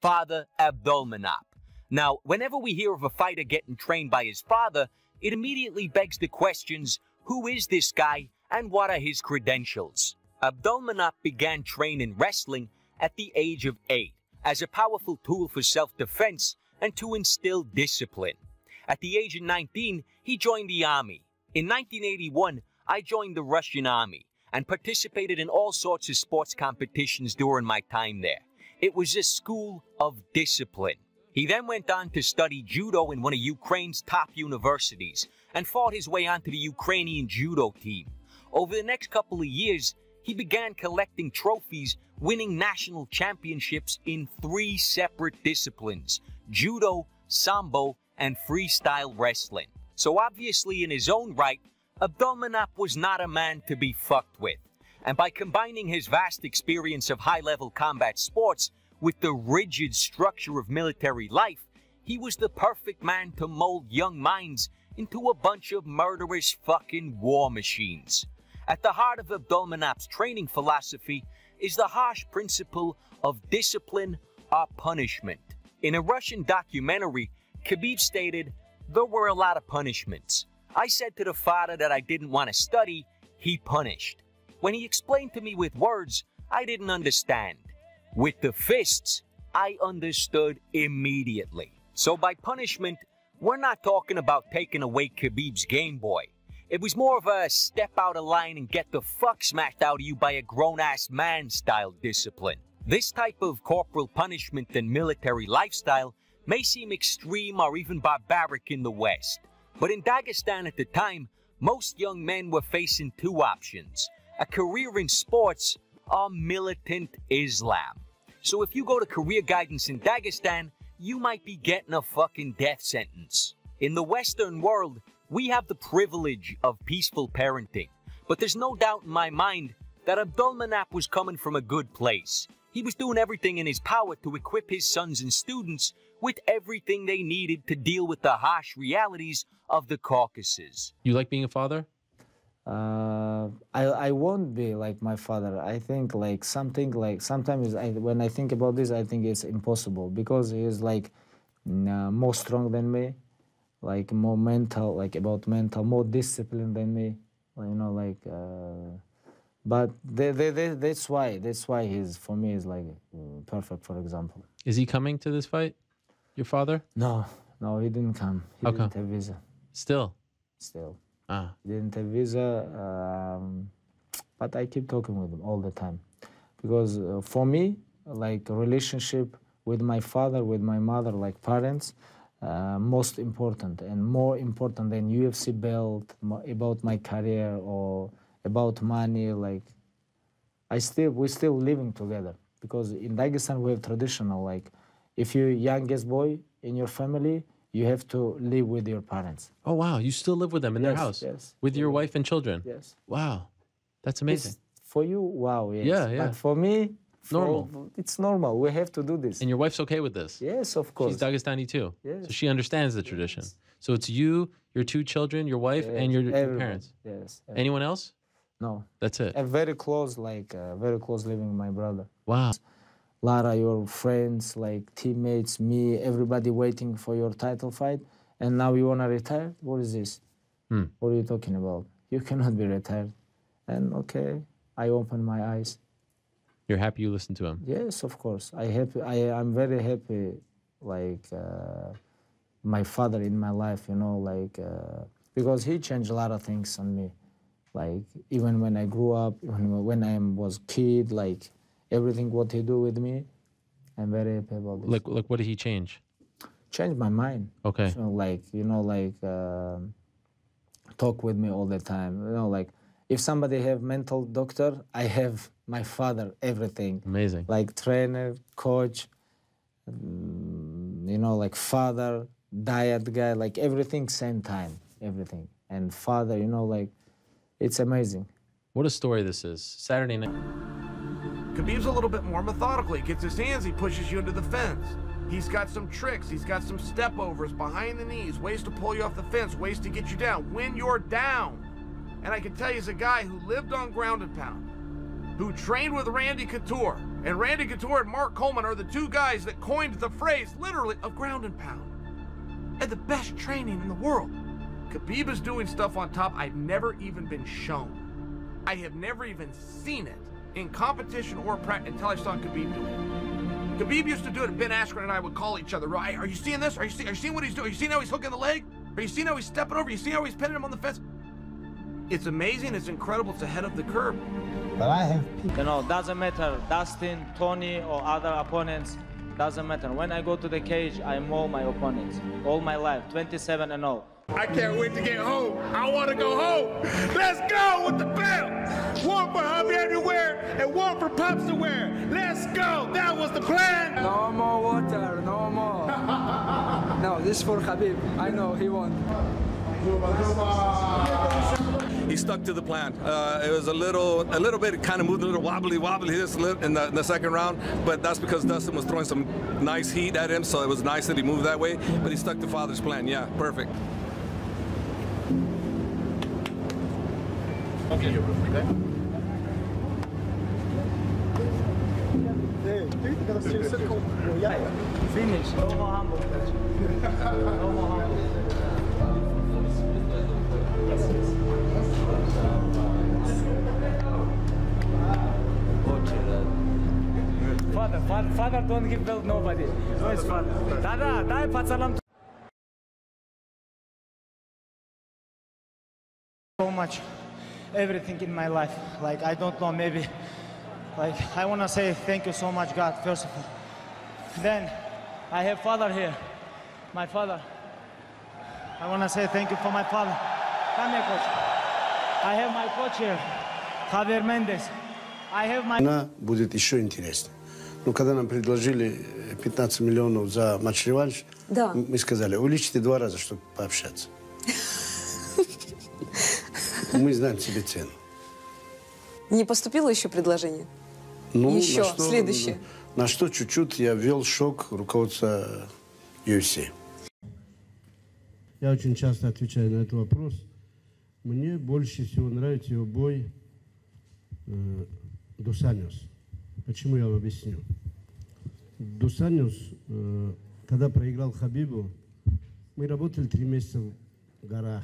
father Abdulmanap. Now, whenever we hear of a fighter getting trained by his father, it immediately begs the questions, who is this guy and what are his credentials? Abdulmanap began training wrestling at the age of 8 as a powerful tool for self-defense and to instill discipline. At the age of 19, he joined the army. In 1981, I joined the Russian army and participated in all sorts of sports competitions during my time there. It was a school of discipline. He then went on to study judo in one of Ukraine's top universities and fought his way onto the Ukrainian judo team. Over the next couple of years, he began collecting trophies, winning national championships in 3 separate disciplines: judo, sambo, and freestyle wrestling. So obviously in his own right, Abdulmanap was not a man to be fucked with. And by combining his vast experience of high-level combat sports with the rigid structure of military life, he was the perfect man to mold young minds into a bunch of murderous fucking war machines. At the heart of Abdulmanap's training philosophy is the harsh principle of discipline or punishment. In a Russian documentary, Khabib stated, "There were a lot of punishments. I said to the father that I didn't want to study, he punished. When he explained to me with words, I didn't understand. With the fists, I understood immediately." So by punishment, we're not talking about taking away Khabib's Game Boy. It was more of a step out of line and get the fuck smacked out of you by a grown-ass man style discipline. This type of corporal punishment and military lifestyle may seem extreme or even barbaric in the West. But in Dagestan at the time, most young men were facing 2 options: a career in sports or militant Islam. So if you go to career guidance in Dagestan, you might be getting a fucking death sentence. In the Western world, we have the privilege of peaceful parenting. But there's no doubt in my mind that Abdulmanap was coming from a good place. He was doing everything in his power to equip his sons and students with everything they needed to deal with the harsh realities of the Caucasus. You like being a father? I won't be like my father. I think like something like sometimes when I think about this, I think it's impossible because he's like more strong than me, like more mental, like about mental, more disciplined than me. You know, like. But that's why he's for me is like perfect. For example. Is he coming to this fight? Your father? No, he didn't come. He didn't have visa. Still. Ah. He didn't have visa, but I keep talking with him all the time. Because for me, like a relationship with my father, with my mother, like parents, most important and more important than UFC belt, about my career or about money. Like, we're still living together. Because in Dagestan we have traditional, like, if you're youngest boy in your family, you have to live with your parents. Oh, wow. You still live with them in their house? Yes. With your wife and children? Yes. Wow. That's amazing. For you, wow, yes. Yeah. But for me, normal. It's normal. We have to do this. And your wife's okay with this? Yes, of course. She's Dagestani too? Yes. So she understands the tradition. So it's you, your 2 children, your wife, and your parents? Yes. Anyone else? No. That's it? And very close, like, very close living with my brother. Wow. Lara, your friends, like teammates, me, everybody waiting for your title fight, and now you want to retire? What is this? What are you talking about? You cannot be retired. And okay, I opened my eyes. You're happy you listened to him? Yes, of course. I'm very happy, like, my father in my life, you know, like, because he changed a lot of things on me. Like, even when I grew up, when I was kid, like, everything what he do with me, I'm very happy about this. Like what did he change? Changed my mind. Okay. So like, you know, like, talk with me all the time. You know, like, if somebody have mental doctor, I have my father, everything. Amazing. Like trainer, coach, you know, like father, diet guy, like everything same time, everything. And father, you know, like, it's amazing. What a story this is. Saturday night. Khabib's a little bit more methodical. He gets his hands, he pushes you into the fence. He's got some tricks, he's got some step overs behind the knees, ways to pull you off the fence, ways to get you down when you're down. And I can tell you, he's a guy who lived on ground and pound, who trained with Randy Couture, And Randy Couture and Mark Coleman are the two guys that coined the phrase, literally, of ground and pound. And the best training in the world. Khabib is doing stuff on top I've never even been shown. I have never even seen it in competition or practice until I saw Khabib do it. Khabib used to do it, and Ben Askren and I would call each other, right? Are you seeing this? Are you seeing what he's doing? Are you seeing how he's hooking the leg? Are you seeing how he's stepping over? Are you seeing how he's pinning him on the fence? It's amazing, it's incredible, it's ahead of the curve. But I have You know, doesn't matter, Dustin, Tony, or other opponents, doesn't matter. When I go to the cage, I maul my opponents. All my life, 27-0. I can't wait to get home. I want to go home. Let's go with the belt. One for Javier to wear and one for Pops to wear. Let's go. That was the plan. No more water, no more. No, this is for Khabib. I know he won. He stuck to the plan. It was a little bit, kind of moved a little wobbly this in the second round, but that's because Dustin was throwing some nice heat at him, so it was nice that he moved that way, but he stuck to father's plan. Yeah, perfect. Okay. Finish. No more humble. No more humble. Father don't give belt nobody. No, his father. Dada, dai patsalam. So much, everything in my life. Like, I don't know, maybe, like, I want to say thank you so much, God, first of all. Then, I have father here, my father. I want to say thank you for my father. Come here, coach. I have my coach here, Javier Mendez. I have my... Она будет еще интереснее. Ну, когда нам предложили 15 миллионов за матч-реванш, да. Мы сказали, увеличьте 2 раза, чтобы пообщаться. Мы знаем себе цену. Не поступило еще предложение? Ну, еще, следующее. На что чуть-чуть я ввел шок руководства UFC. Я очень часто отвечаю на этот вопрос. Мне больше всего нравится его бой Dos Anjos. Почему я вам объясню? Dos Anjos, когда проиграл Хабибу, мы работали 3 месяца в горах.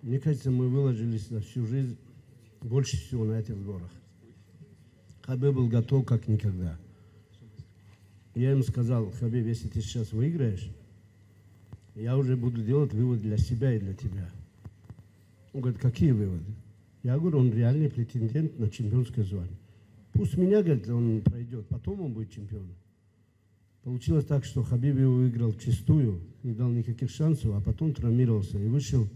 Мне кажется, мы выложились на всю жизнь больше всего на этих сборах. Хабиб был готов как никогда. Я ему сказал, Хабиб, если ты сейчас выиграешь, я уже буду делать выводы для себя и для тебя. Он говорит, какие выводы? Я говорю, он реальный претендент на чемпионское звание. Пусть меня, говорит, он пройдет, потом он будет чемпионом. Получилось так, что Хабиб его выиграл чистую, не дал никаких шансов, а потом травмировался и вышел,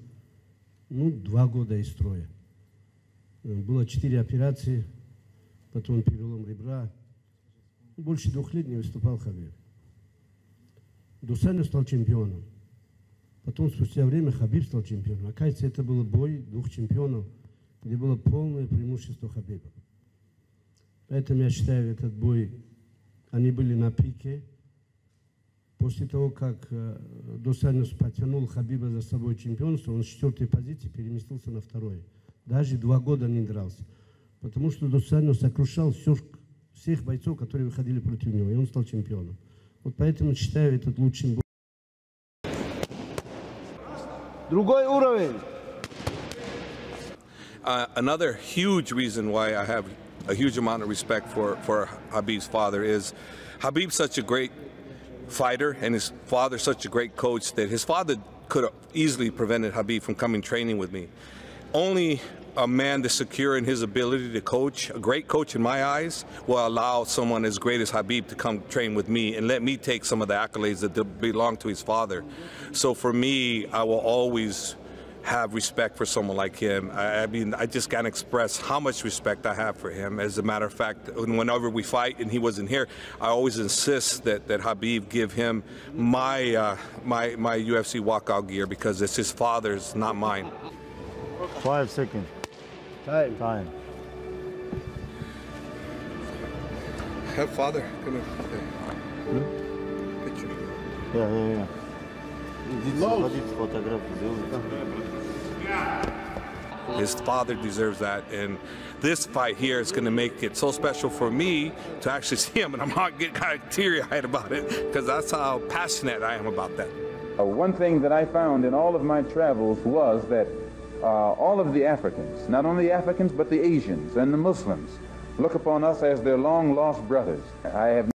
2 года из строя. Было 4 операции, потом перелом ребра. Больше 2 лет не выступал Хабиб. Dos Anjos стал чемпионом. Потом, спустя время, Хабиб стал чемпионом. Оказывается, это был бой 2 чемпионов, где было полное преимущество Хабиба. Поэтому я считаю, этот бой, они были на пике. После того, как Dos Anjos потянул Хабиба за собой чемпионство, он с 4-й позиции переместился на 2-й. Даже 2 года не дрался. Потому что Dos Anjos сокрушал всех бойцов, которые выходили против него, и он стал чемпионом. Вот поэтому считаю этот лучшим боем. Другой уровень. Another huge reason why I have a huge amount of respect for Khabib's father is Khabib's such a great fighter and his father's such a great coach that his father could have easily prevented Khabib from coming training with me. Only a man that's secure in his ability to coach, a great coach in my eyes, will allow someone as great as Khabib to come train with me and let me take some of the accolades that belong to his father. So for me, I will always have respect for someone like him. I mean, I just can't express how much respect I have for him. As a matter of fact, whenever we fight and he wasn't here, I always insist that Khabib give him my my UFC walkout gear because it's his father's, not mine. 5 seconds. Time. Have father come in. Picture. Yeah. Идите, фотографию сделайте. His father deserves that, and this fight here is going to make it so special for me to actually see him, and I'm going to get kind of teary-eyed about it because that's how passionate I am about that. One thing that I found in all of my travels was that all of the Africans, not only the Africans but the Asians and the Muslims, look upon us as their long-lost brothers. I have